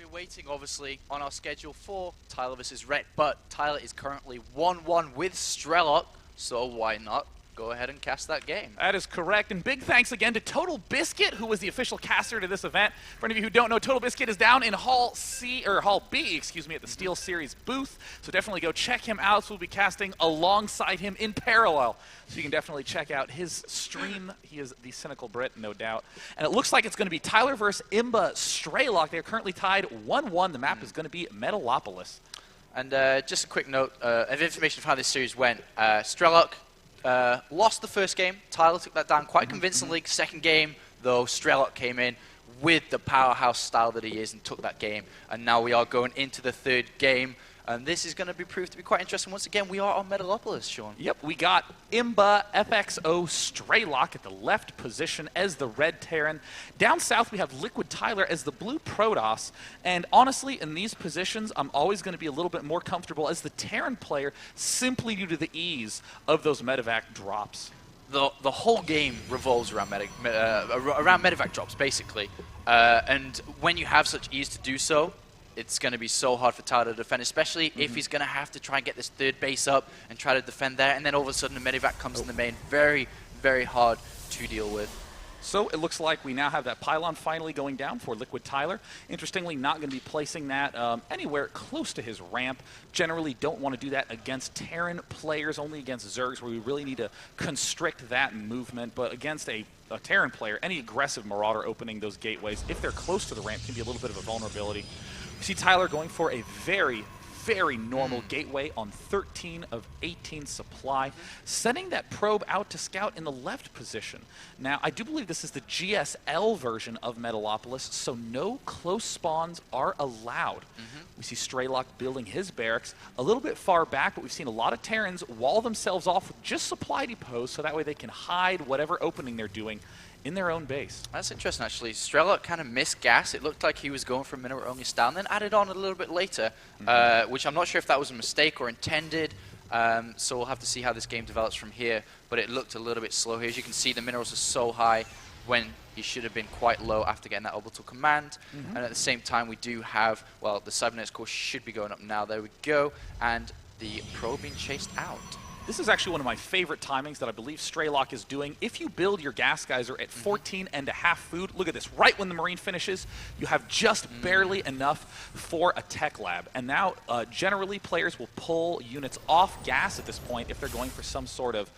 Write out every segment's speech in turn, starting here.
We're waiting, obviously, on our schedule for Tyler vs. Rhett, but Tyler is currently 1-1 with Strelok, so why not go ahead and cast that game? That is correct, and big thanks again to Total Biscuit, who was the official caster to this event. For any of you who don't know, Total Biscuit is down in Hall B, at the Steel Series booth, so definitely go check him out. So we'll be casting alongside him in parallel, so you can definitely check out his stream. He is the Cynical Brit, no doubt. And it looks like it's going to be Tyler versus Imba Strelok. They're currently tied 1-1. The map is going to be Metalopolis. And just a quick note of information of how this series went. Strelok lost the first game. Tyler took that down quite convincingly. Second game, though, Strelok came in with the powerhouse style that he is and took that game. And now we are going into the third game. And this is going to be proved to be quite interesting. Once again, we are on Metalopolis, Sean. Yep, we got Imba FXO Strelok at the left position as the red Terran. Down south, we have Liquid Tyler as the blue Protoss. And honestly, in these positions, I'm always going to be a little bit more comfortable as the Terran player simply due to the ease of those medevac drops. The whole game revolves around medevac drops, basically. And when you have such ease to do so, it's going to be so hard for Tyler to defend, especially if he's going to have to try and get this third base up and try to defend there, and then all of a sudden a medevac comes in the main. Very, very hard to deal with. So it looks like we now have that pylon finally going down for Liquid Tyler. Interestingly, not going to be placing that anywhere close to his ramp. Generally don't want to do that against Terran players, only against Zergs, where we really need to constrict that movement. But against a Terran player, any aggressive Marauder opening those gateways, if they're close to the ramp, can be a little bit of a vulnerability. We see Tyler going for a very, very normal gateway on 13 of 18 supply, sending that probe out to scout in the left position. Now, I do believe this is the GSL version of Metalopolis, so no close spawns are allowed. We see Strelok building his barracks a little bit far back, but we've seen a lot of Terrans wall themselves off with just supply depots, so that way they can hide whatever opening they're doing in their own base. That's interesting, actually. Strelok kind of missed gas. It looked like he was going for a mineral-only style, and then added on a little bit later, which I'm not sure if that was a mistake or intended. So we'll have to see how this game develops from here. But it looked a little bit slow here. As you can see, the minerals are so high when he should have been quite low after getting that orbital command. And at the same time, we do have, well, the cybernetics core should be going up now. There we go. And the probe being chased out. This is actually one of my favorite timings that I believe Strelok is doing. If you build your gas geyser at 14.5 food, look at this, right when the Marine finishes, you have just barely enough for a tech lab. And now, generally, players will pull units off gas at this point if they're going for some sort of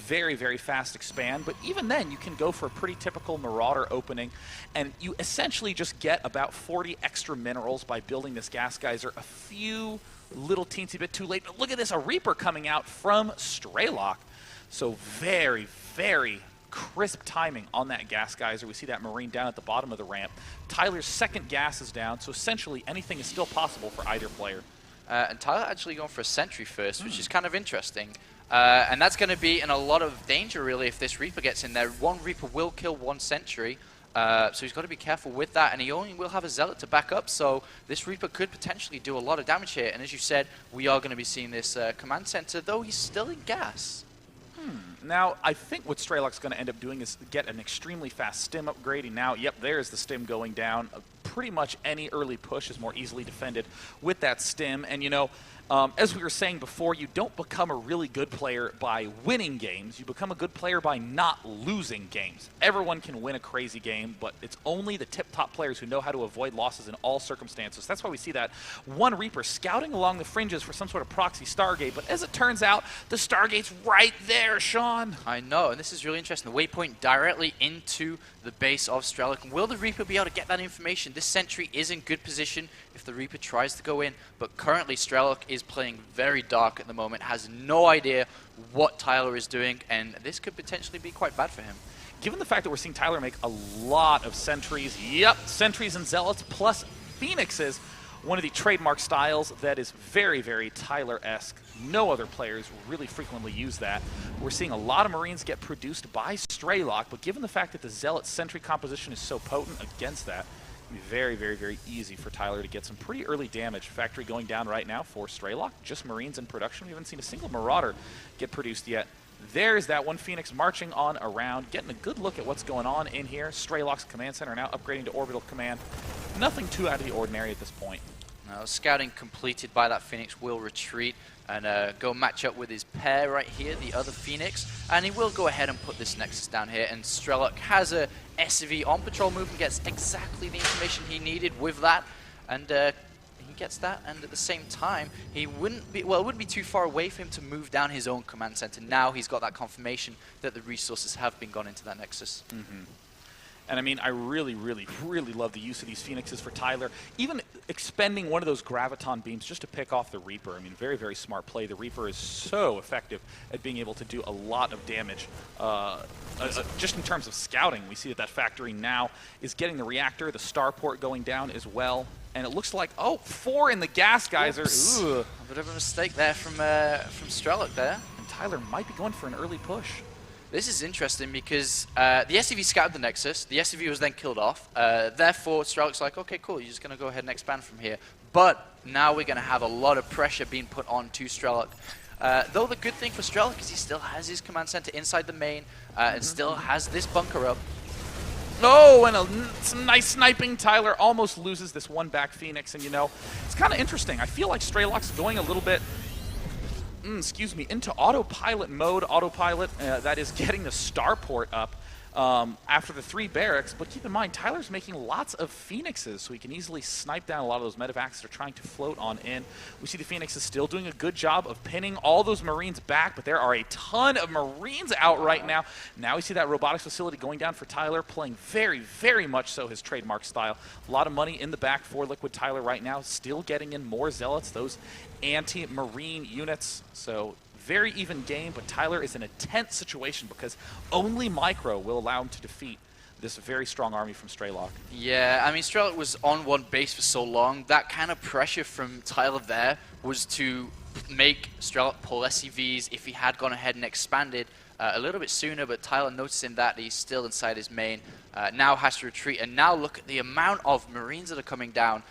very, very fast expand. But even then, you can go for a pretty typical Marauder opening, and you essentially just get about 40 extra minerals by building this gas geyser a few little teensy bit too late. But look at this, a Reaper coming out from Strelok. So very, very crisp timing on that gas geyser. We see that Marine down at the bottom of the ramp. Tyler's second gas is down, so essentially anything is still possible for either player. And Tyler actually going for a sentry first, which is kind of interesting. And that's going to be in a lot of danger, really, if this Reaper gets in there. One Reaper will kill one sentry. So he's got to be careful with that, and he only will have a Zealot to back up, so this Reaper could potentially do a lot of damage here. And as you said, we are going to be seeing this command center, though he's still in gas. Now, I think what Strelok's going to end up doing is get an extremely fast stim upgrade, and now, yep, there's the stim going down. Pretty much any early push is more easily defended with that stim, and you know, as we were saying before, you don't become a really good player by winning games. You become a good player by not losing games. Everyone can win a crazy game, but it's only the tip-top players who know how to avoid losses in all circumstances. That's why we see that one Reaper scouting along the fringes for some sort of proxy Stargate, but as it turns out, the Stargate's right there, Sean. I know, and this is really interesting. The waypoint directly into the base of Strelok. Will the Reaper be able to get that information? This sentry is in good position if the Reaper tries to go in, but currently Strelok is playing very dark at the moment, has no idea what Tyler is doing, and this could potentially be quite bad for him. Given the fact that we're seeing Tyler make a lot of sentries, yep, sentries and zealots plus phoenixes, one of the trademark styles that is very, very Tyler-esque. No other players really frequently use that. We're seeing a lot of Marines get produced by Strelok, but given the fact that the zealot sentry composition is so potent against that, it'll be very, very, very easy for Tyler to get some pretty early damage. Factory going down right now for Strelok. Just Marines in production. We haven't seen a single Marauder get produced yet There's that one Phoenix marching on around, getting a good look at what's going on in here. Strelok's command center now upgrading to orbital command. Nothing too out of the ordinary at this point. Now, scouting completed by that Phoenix will retreat and go match up with his pair right here, the other Phoenix, and he will go ahead and put this Nexus down here, and Strelok has a SCV on patrol move and gets exactly the information he needed with that, and he gets that, and at the same time, he wouldn't be, well, it wouldn't be too far away for him to move down his own command center. Now he's got that confirmation that the resources have been gone into that Nexus. And I mean, I really, really, really love the use of these Phoenixes for Tyler. Even expending one of those Graviton beams just to pick off the Reaper. I mean, very, very smart play. The Reaper is so effective at being able to do a lot of damage. Just in terms of scouting, we see that that factory now is getting the reactor, the starport going down as well. And it looks like, oh, 4 in the gas geyser. A bit of a mistake there from Strelok there. And Tyler might be going for an early push. This is interesting because the SCV scouted the Nexus, the SCV was then killed off, therefore Strelok's like, okay, cool, you're just going to go ahead and expand from here. But now we're going to have a lot of pressure being put on to Strelok. Though the good thing for Strelok is he still has his command center inside the main and still has this bunker up. Oh, and some nice sniping. Tyler almost loses this one back Phoenix, and you know, it's kind of interesting. I feel like Strelok's going a little bit into autopilot mode. Autopilot, that is getting the starport up after the 3 barracks. But keep in mind, Tyler's making lots of Phoenixes, so he can easily snipe down a lot of those medevacs that are trying to float on in. We see the Phoenixes still doing a good job of pinning all those Marines back, but there are a ton of Marines out right now. Now we see that robotics facility going down for Tyler, playing very, very much so his trademark style. A lot of money in the back for Liquid Tyler right now, still getting in more Zealots, those anti-Marine units. So very even game, but Tyler is in a tense situation because only Micro will allow him to defeat this very strong army from Strelok. Yeah, I mean, Strelok was on one base for so long. That kind of pressure from Tyler there was to make Strelok pull SCVs if he had gone ahead and expanded a little bit sooner, but Tyler, noticing that he's still inside his main, now has to retreat. And now look at the amount of Marines that are coming down.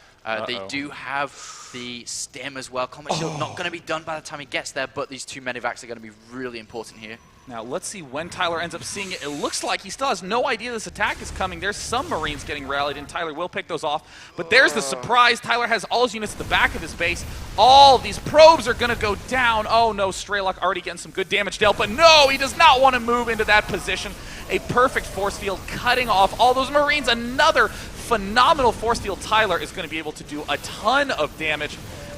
They do have the stem as well. Combat shield not going to be done by the time he gets there, but these 2 medevacs are going to be really important here. Now let's see when Tyler ends up seeing it. It looks like he still has no idea this attack is coming. There's some Marines getting rallied, and Tyler will pick those off. But there's the surprise. Tyler has all his units at the back of his base. All these probes are going to go down. Oh no, Strelok already getting some good damage dealt, but no, he does not want to move into that position. A perfect force field cutting off all those Marines. Another phenomenal force field. Tyler is going to be able to do a ton of damage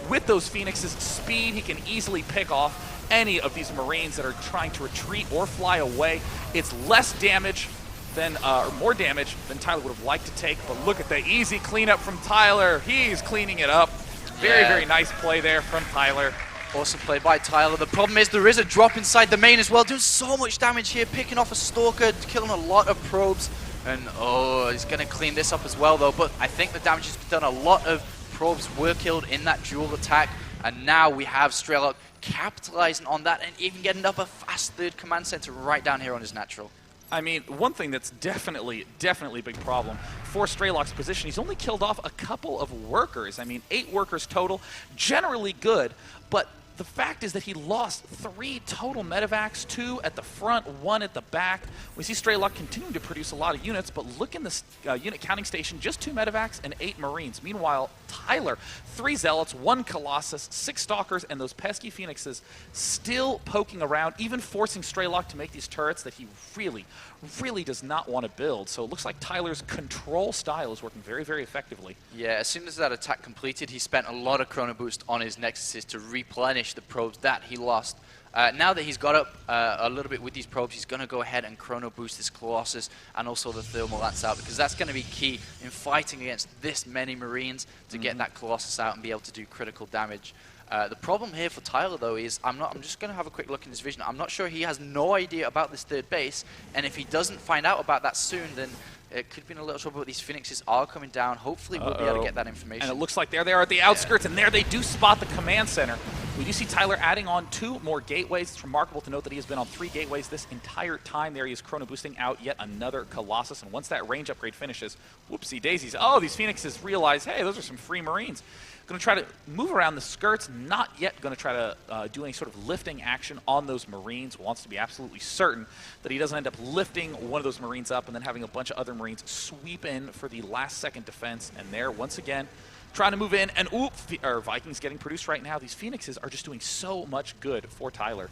with those Phoenixes. Speed, he can easily pick off any of these Marines that are trying to retreat or fly away. It's less damage than, or more damage than Tyler would have liked to take, but look at the easy cleanup from Tyler. He's cleaning it up. Very, very nice play there from Tyler. Awesome play by Tyler. The problem is there is a drop inside the main as well, doing so much damage here, picking off a Stalker, killing a lot of probes, and oh, he's going to clean this up as well though, but I think the damage has been done. A lot of probes were killed in that dual attack, and now we have Strelok capitalizing on that and even getting up a fast 3rd command center right down here on his natural. I mean, one thing that's definitely a big problem for Strelok's position, he's only killed off a couple of workers. I mean, 8 workers total, generally good, but the fact is that he lost 3 total medevacs, 2 at the front, 1 at the back. We see Strelok continuing to produce a lot of units, but look in this unit counting station, just 2 medevacs and 8 Marines. Meanwhile, Tyler, 3 Zealots, 1 Colossus, 6 Stalkers, and those pesky Phoenixes still poking around, even forcing Strelok to make these turrets that he really does not want to build. So it looks like Tyler's control style is working very, very effectively. Yeah, as soon as that attack completed, he spent a lot of Chrono Boost on his Nexuses to replenish the probes that he lost. Now that he's got up a little bit with these probes, he's going to go ahead and Chrono Boost this Colossus and also the Thermal Lance out, because that's going to be key in fighting against this many Marines to get that Colossus out and be able to do critical damage. The problem here for Tyler, though, is I'm just going to have a quick look in his vision. I'm not sure, he has no idea about this 3rd base, and if he doesn't find out about that soon, then it could be in a little trouble. But these Phoenixes are coming down. Hopefully we'll be able to get that information. And it looks like there they are at the outskirts, and there they do spot the command center. We do see Tyler adding on 2 more gateways. It's remarkable to note that he has been on 3 gateways this entire time. There he is chrono boosting out yet another Colossus, and once that range upgrade finishes, whoopsie daisies. Oh, these Phoenixes realize, hey, those are some free Marines. Going to try to move around the skirts, not yet going to try to do any sort of lifting action on those Marines. Wants to be absolutely certain that he doesn't end up lifting one of those Marines up and then having a bunch of other Marines sweep in for the last-second defense. And there, once again, trying to move in, and Vikings getting produced right now. These Phoenixes are just doing so much good for Tyler.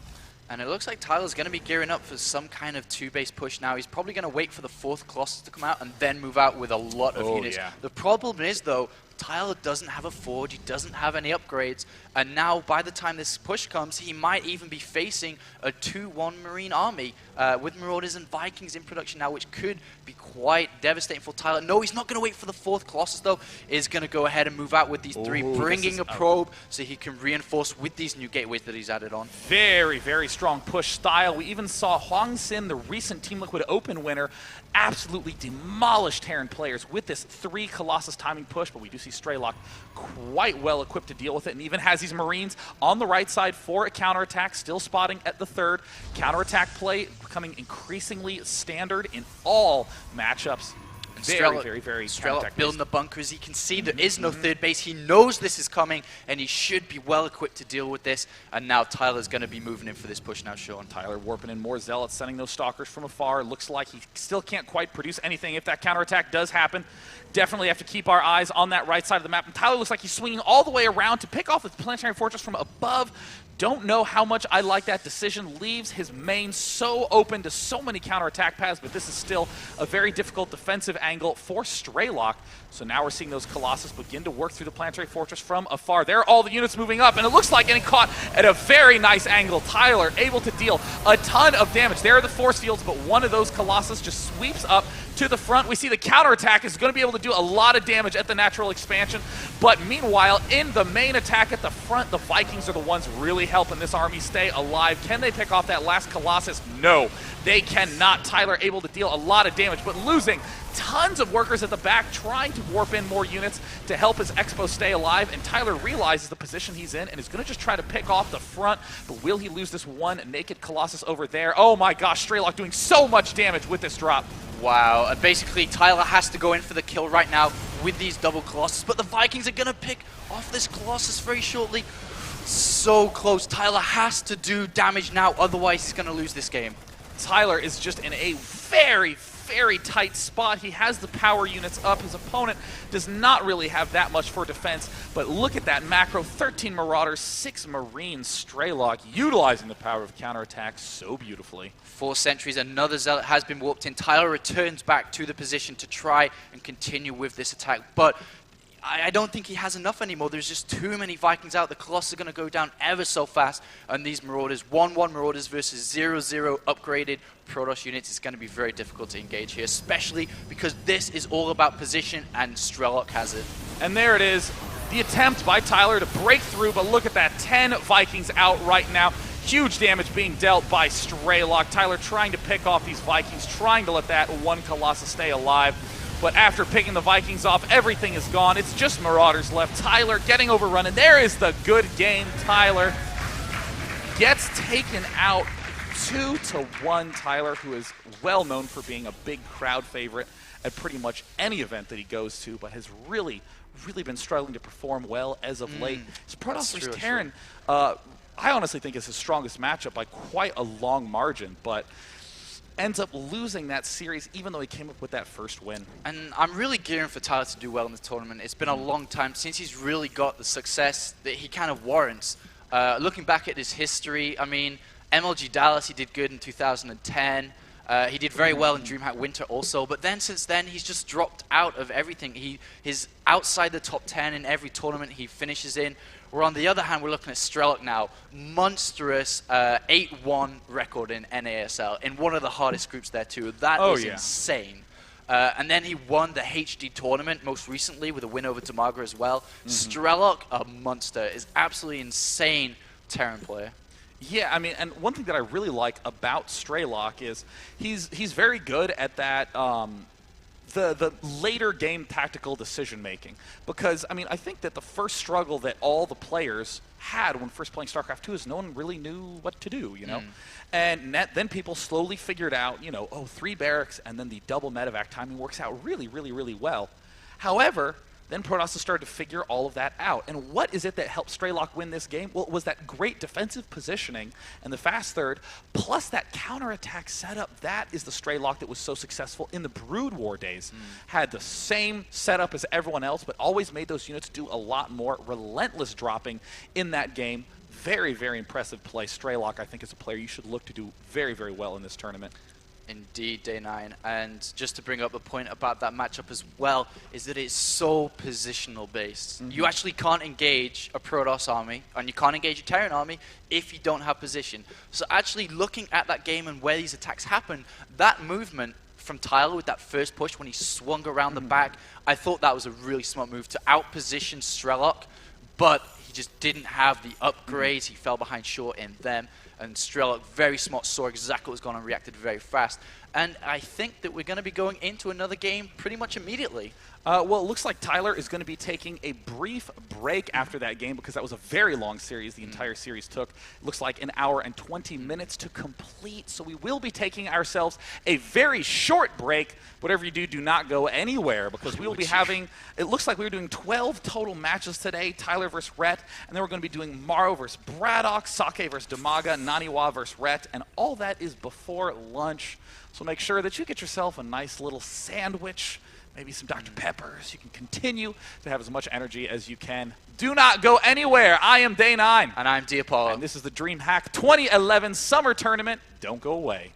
And it looks like Tyler's going to be gearing up for some kind of 2-base push now. He's probably going to wait for the 4th Colossus to come out and then move out with a lot of units. Yeah. The problem is, though, Tyler doesn't have a forge, he doesn't have any upgrades, and now by the time this push comes, he might even be facing a 2-1 Marine army with Marauders and Vikings in production now, which could be quite devastating for Tyler. No, he's not going to wait for the 4th Colossus, though. He's going to go ahead and move out with these 3, bringing a probe so he can reinforce with these new gateways that he's added on. Very, very strong push style. We even saw Huang Xin, the recent Team Liquid Open winner, absolutely demolish Terran players with this 3 Colossus timing push, but we do see Strelok quite well equipped to deal with it, and even has these Marines on the right side for a counterattack, still spotting at the 3rd. Counterattack play becoming increasingly standard in all matchups. Very Strelok building the bunkers. He can see there is no 3rd base. He knows this is coming, and he should be well equipped to deal with this. And now Tyler's going to be moving in for this push now, Sean. Tyler warping in more Zealots, sending those Stalkers from afar. Looks like he still can't quite produce anything if that counterattack does happen. Definitely have to keep our eyes on that right side of the map. And Tyler looks like he's swinging all the way around to pick off the Planetary Fortress from above. Don't know how much I like that decision. Leaves his main so open to so many counterattack paths, but this is still a very difficult defensive angle for Strelok. So now we're seeing those Colossus begin to work through the Planetary Fortress from afar. There are all the units moving up, and it looks like getting caught at a very nice angle. Tyler able to deal a ton of damage. There are the force fields, but one of those Colossus just sweeps up to the front. We see the counterattack is going to be able to do a lot of damage at the natural expansion, but meanwhile, in the main attack at the front, the Vikings are the ones really helping this army stay alive. Can they pick off that last Colossus? No, they cannot. Tyler able to deal a lot of damage, but losing tons of workers at the back, trying to warp in more units to help his Expo stay alive, and Tyler realizes the position he's in and is going to just try to pick off the front, but will he lose this one naked Colossus over there? Oh my gosh, Strelok doing so much damage with this drop. Wow, and basically Tyler has to go in for the kill right now with these double Colossus, but the Vikings are going to pick off this Colossus very shortly. So close. Tyler has to do damage now, otherwise he's going to lose this game. Tyler is just in a very tight spot. He has the power units up. His opponent does not really have that much for defense, but look at that macro. 13 Marauders, 6 Marines. Strelok utilizing the power of counterattack so beautifully. 4 sentries, another Zealot has been warped in. Tyler returns back to the position to try and continue with this attack, but I don't think he has enough anymore. There's just too many Vikings out. The Colossus are going to go down ever so fast, and these Marauders, 1-1 Marauders versus 0-0 upgraded Protoss units, is going to be very difficult to engage here, especially because this is all about position, and Strelok has it. And there it is, the attempt by Tyler to break through, but look at that, 10 Vikings out right now. Huge damage being dealt by Strelok. Tyler trying to pick off these Vikings, trying to let that one Colossus stay alive. But after picking the Vikings off, everything is gone. It's just Marauders left. Tyler getting overrun, and there is the good game. Tyler gets taken out 2-1. Tyler, who is well known for being a big crowd favorite at pretty much any event that he goes to, but has really been struggling to perform well as of late. His Protoss vs. Terran, I honestly think is his strongest matchup by quite a long margin, but ends up losing that series even though he came up with that first win. And I'm really gearing for Tyler to do well in the tournament. It's been a long time since he's really got the success that he kind of warrants. Looking back at his history, I mean, MLG Dallas, he did good in 2010. He did very well in Dreamhack Winter also, but then since then he's just dropped out of everything. He's outside the top 10 in every tournament he finishes in. Where on the other hand, we're looking at Strelok now, monstrous 8-1 record in NASL, in one of the hardest groups there too. That is insane. And then he won the HD tournament most recently with a win over Damagra as well. Strelok, a monster, is absolutely insane Terran player. Yeah, I mean, and one thing that I really like about Strelok is he's very good at that the later game tactical decision making, because I mean, I think that the first struggle that all the players had when first playing StarCraft 2 is no one really knew what to do, you know? And then people slowly figured out, you know, 3 barracks and then the double medevac timing works out really, really, really well. However, then Protoss started to figure all of that out. And what is it that helped Strelok win this game? Well, it was that great defensive positioning and the fast third, plus that counterattack setup. That is the Strelok that was so successful in the Brood War days. Had the same setup as everyone else, but always made those units do a lot more. Relentless dropping in that game. Very, very impressive play. Strelok, I think, is a player you should look to do very, very well in this tournament. Indeed, Day 9. And just to bring up the point about that matchup as well, is that it's so positional based. You actually can't engage a Protoss army, and you can't engage a Terran army if you don't have position. So actually looking at that game and where these attacks happen, that movement from Tyler with that first push when he swung around the back, I thought that was a really smart move to outposition Strelok, but he just didn't have the upgrades. He fell behind short in them. And Strelok, very smart, saw exactly what was going on and reacted very fast. And I think that we're going to be going into another game pretty much immediately. Well, it looks like Tyler is going to be taking a brief break after that game because that was a very long series. The entire series took, it looks like, 1 hour and 20 minutes to complete. So we will be taking ourselves a very short break. Whatever you do, do not go anywhere because we will be having, it looks like we're doing 12 total matches today. Tyler versus Rhett, and then we're going to be doing Morrow versus Braddock, Sake versus Damaga, Naniwa versus Rhett, and all that is before lunch. So make sure that you get yourself a nice little sandwich, maybe some Dr. Peppers. You can continue to have as much energy as you can. Do not go anywhere. I am Day 9. And I'm Diapollo. And this is the Dreamhack 2011 Summer Tournament. Don't go away.